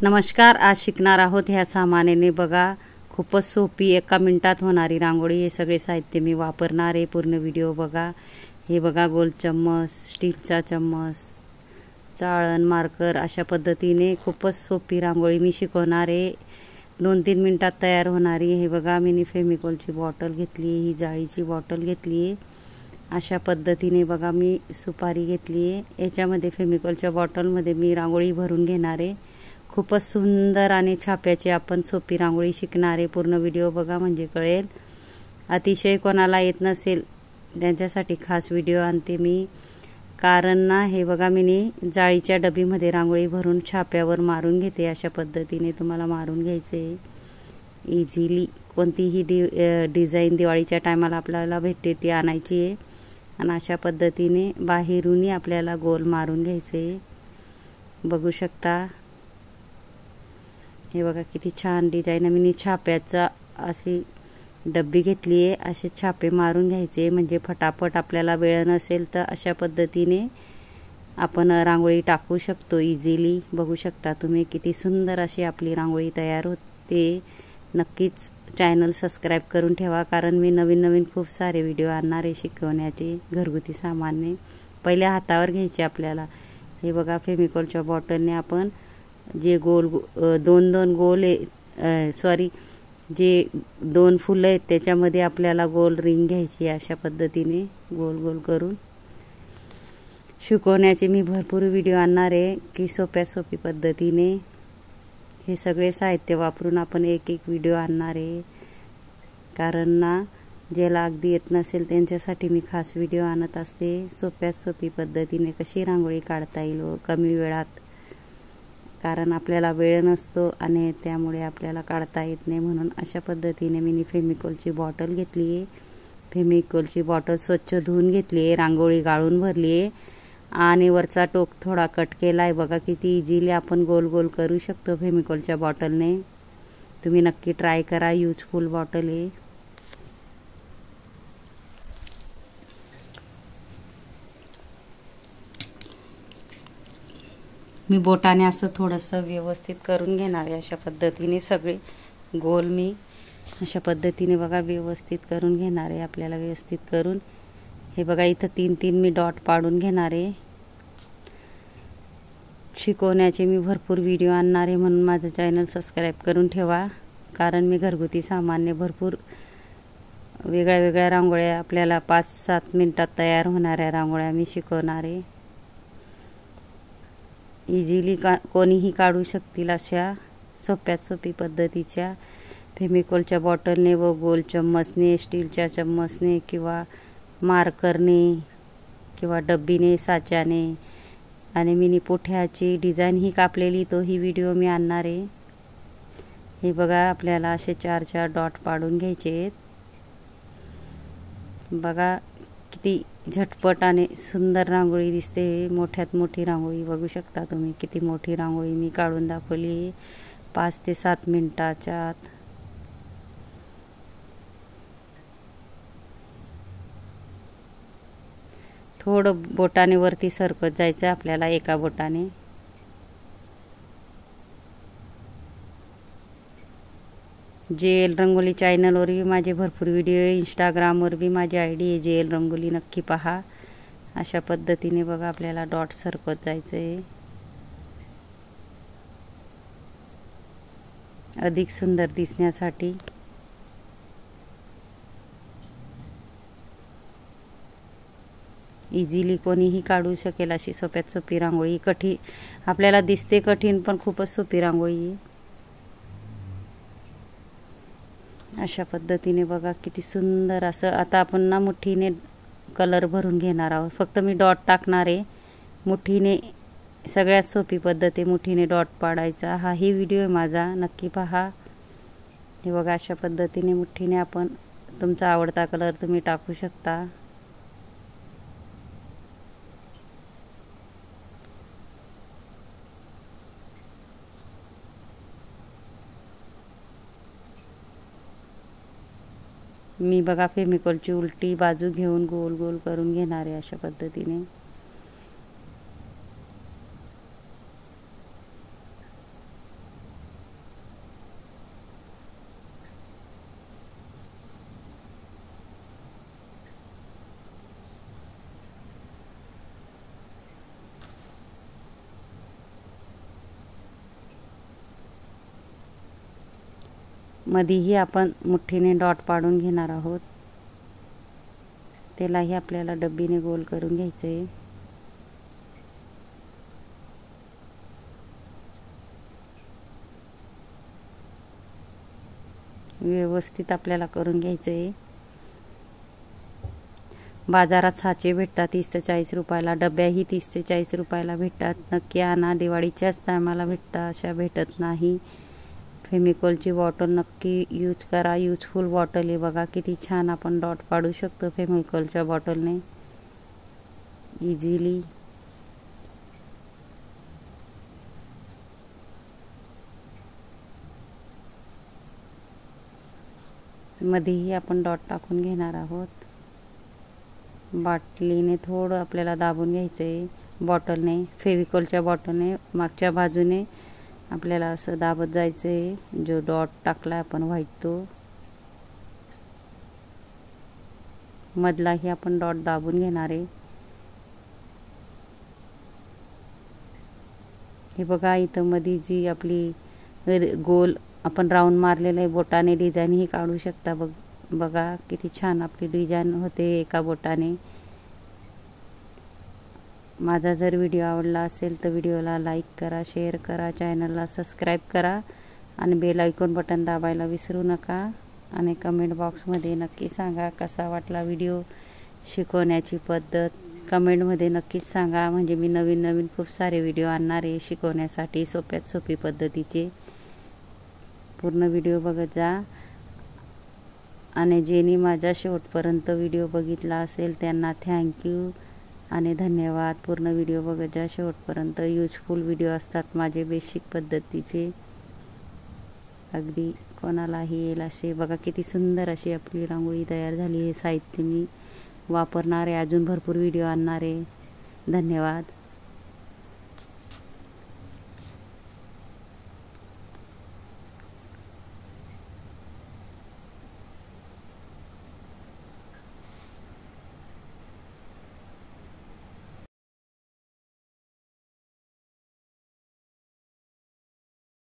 नमस्कार, आज शिकणार आहोत ह्या सामानाने बघा खूपच सोपी एका मिनिटात होणारी रांगोळी। हे सगळे साहित्य मी वापरणार आहे, पूर्ण व्हिडिओ बघा। हे बघा गोल चम्मच, स्टीलचा चम्मच, चाळण, मार्कर, अशा पद्धतीने खूपच सोपी रांगोळी मी शिकवणार आहे। 2-3 मिनिटात तयार होणारी। हे बघा मी फेविकॉलची बॉटल घेतली, ही जाळीची बॉटल घेतली। अशा पद्धतीने बघा मी सुपारी घेतली आहे। याच्यामध्ये फेविकॉलच्या बॉटलमध्ये मी रांगोळी भरून घेणार आहे। खूपच सुंदर आणि छाप्याची आपण सोपी रांगोळी शिकणार आहे। पूर्ण व्हिडिओ बघा म्हणजे कळेल। अतिशय कोणाला येत नसेल त्यांच्यासाठी खास व्हिडिओ आणते मी, कारण ना हे बघा मी जाळीच्या डबीमध्ये रांगोळी भरून छाप्यावर मारून घेते। अशा पद्धतीने तुम्हाला मारून घ्यायचे इझिली। कोणतीही डिझाईन दिवाळीच्या टायमाला आपल्याला भेटते ती आणायची आहे आणि अशा पद्धतीने बाहेरूनही आपल्याला गोल मारून घ्यायचे। बघू शकता हे बघा किती छान डिझाइन। मी छाप्याचा अशी डब्बी घेतली आहे। असे छापे मारून घ्यायचे म्हणजे फटाफट, आपल्याला वेळ नसेल तर अशा पद्धतीने आपण रांगोळी टाकू शकतो इझिली। बघू शकता तुम्ही किती सुंदर अशी आपली रांगोळी तयार होते। नक्कीच चॅनल सबस्क्राइब करून ठेवा, कारण मी नवीन खूप सारे व्हिडिओ आणणार आहे शिकवण्याचे घरगुती सामान्य। पहिल्या हातावर घ्यायचे आपल्याला। हे बघा फेविकॉलच्या बॉटलने आपण जे गोल दोन गोल जे 2 फुलं आहेत त्याच्यामध्ये आपल्याला गोल रिंग घ्यायची। अशा पद्धतीने गोल गोल करून शिकवण्याचे मी भरपूर व्हिडिओ आणणार आहे की सोपी पद्धतीने हे सगळे साहित्य वापरून आपण एक व्हिडिओ आणणार आहे। कारण ना ज्याला अगदी येत नसेल त्यांच्यासाठी मी खास व्हिडिओ आणत असते। सोपी पद्धतीने कशी रांगोळी काढता येईल व कमी वेळात, कारण आपल्याला वेळ नसतो आणि त्यामुळे आपल्याला काढता येत नाही। म्हणून अशा पद्धतीने मी फेविकॉलची बॉटल घेतली आहे। फेविकॉलची बॉटल स्वच्छ धुवून घेतली आहे, रांगोळी गाळून भरली आहे आणि वरचा टोक थोडा कट केला आहे। बघा किती इझिली आपण गोल गोल करू शकतो फेविकॉलच्या बॉटलने। तुम्ही नक्की ट्राय करा, यूजफुल बॉटल आहे। मी बोटाने असं थोडंसं व्यवस्थित करून घेणार आहे। अशा पद्धतीने सगळे गोल मी अशा पद्धतीने बघा व्यवस्थित करून घेणार आहे। आपल्याला व्यवस्थित करून हे बघा इथं 3 मी डॉट पाडून घेणार आहे। शिकवण्याचे मी भरपूर व्हिडिओ आणणार आहे, म्हणून माझं चॅनल सबस्क्राइब करून ठेवा, कारण मी घरगुती सामान्य भरपूर वेगळ्या रांगोळ्या आपल्याला 5-7 मिनिटात तयार होणाऱ्या रांगोळ्या मी शिकवणार आहे। इझिली कोणीही काढू शकतील अशा सोपी पद्धतीच्या फेविकॉलच्या बॉटलने व गोल चम्मचने, स्टीलच्या चम्मचने किंवा मार्करने किंवा डब्बीने, साच्याने आणि मिनी पोठ्याची डिझाईन ही कापलेली तोही व्हिडिओ मी आणणार आहे। हे बघा आपल्याला असे 4 डॉट पाडून घ्यायचे आहेत। बघा किती झटपट आणि सुंदर रांगोळी दिसते। मोठ्यात मोठी रांगोळी बघू शकता तुम्ही, किती मोठी रांगोळी मी काढून दाखवली 5 ते 7 मिनिटाच्या आत। थोडं बोटाने वरती सरकत जायचं आपल्याला एका बोटाने। जेएल रंगोली चॅनलवर भी माझे भरपूर व्हिडिओ आहे। इंस्टाग्रामवर भी माझी आयडी आहे जेएल रंगोली, नक्की पहा। अशा पद्धतीने बघा आपल्याला डॉट सरकत जायचं आहे अधिक सुंदर दिसण्यासाठी। इझिली कोणीही काढू शकेल अशी सोप्यात सोपी रांगोळी। कठीण आपल्याला दिसते कठीण, पण खूपच सोपी रांगोळी आहे। अशा पद्धतीने बघा किती सुंदर असं। आता आपण ना मुठीने कलर भरून घेणार आहोत। फक्त मी डॉट टाकणार आहे मुठीने। सगळ्यात सोपी पद्धत आहे मुठीने डॉट पाडायचा। हाही व्हिडिओ आहे माझा, नक्की पहा। हे बघा अशा पद्धतीने मुठीने आपण तुमचा आवडता कलर तुम्ही टाकू शकता। मी बघा फेविकॉलची उलटी बाजू घेऊन गोल गोल करून घेणार आहे अशा पद्धतीने। मधीही आपण मुठीने डॉट पाडून घेणार आहोत. त्यालाही आपल्याला डब्बीने गोल करून घ्यायचं आहे. व्यवस्थित आपल्याला करून घ्यायचं आहे. बाजारात साचे भेटतात 30 ते 40 रुपयाला, डब्याही 30 ते 40 रुपयाला भेटतात. नक्की आणा, दिवाळीच्याच टायमाला भेटतात, अशा भेटत नाही. फेमिकॉलची बॉटल नक्की यूज करा. यूजफुल बॉटल आहे. बघा किती छान आपण डॉट पाडू शकतो फेमिकॉलच्या बॉटलने इझिली. मध्येही आपण डॉट टाकून घेणार आहोत. बाटलीने थोडं आपल्याला दाबून घ्यायचं आहे. बॉटलने, फेविकॉलच्या बॉटलने मागच्या बाजूने आपल्याला असं दाबत जायचं आहे. जो डॉट टाकला आपण व्हाईट तो मधलाही आपण डॉट दाबून घेणार आहे. हे बघा इथं मध्ये जी आपली गोल आपण राऊंड मारलेलं आहे बोटाने, डिझाईन ही काढू शकता. बघा किती छान आपली डिझाईन होते एका बोटाने. माझा जर व्हिडिओ आवडला असेल तर व्हिडिओला लाईक करा, शेअर करा, चॅनलला सबस्क्राईब करा आणि बेल आयकॉन बटन दाबायला विसरू नका. आणि कमेंट बॉक्समध्ये नक्की सांगा कसा वाटला व्हिडिओ. शिकवण्याची पद्धत कमेंटमध्ये नक्कीच सांगा, म्हणजे मी नवीन नवीन खूप सारे व्हिडिओ आणणार आहे शिकवण्यासाठी सोप्यात सोपी पद्धतीचे. पूर्ण व्हिडिओ बघत जा. आणि ज्यांनी माझा शेवटपर्यंत व्हिडिओ बघितला असेल त्यांना थँक्यू आणि धन्यवाद. पूर्ण व्हिडिओ बघत जा शेवटपर्यंत. यूजफुल व्हिडिओ असतात माझे बेसिक पद्धतीचे, अगदी कोणालाही येईल असे. बघा किती सुंदर अशी आपली रांगोळी तयार झाली. हे साहित्य मी वापरणार आहे, अजून भरपूर व्हिडिओ आणणार आहे. धन्यवाद.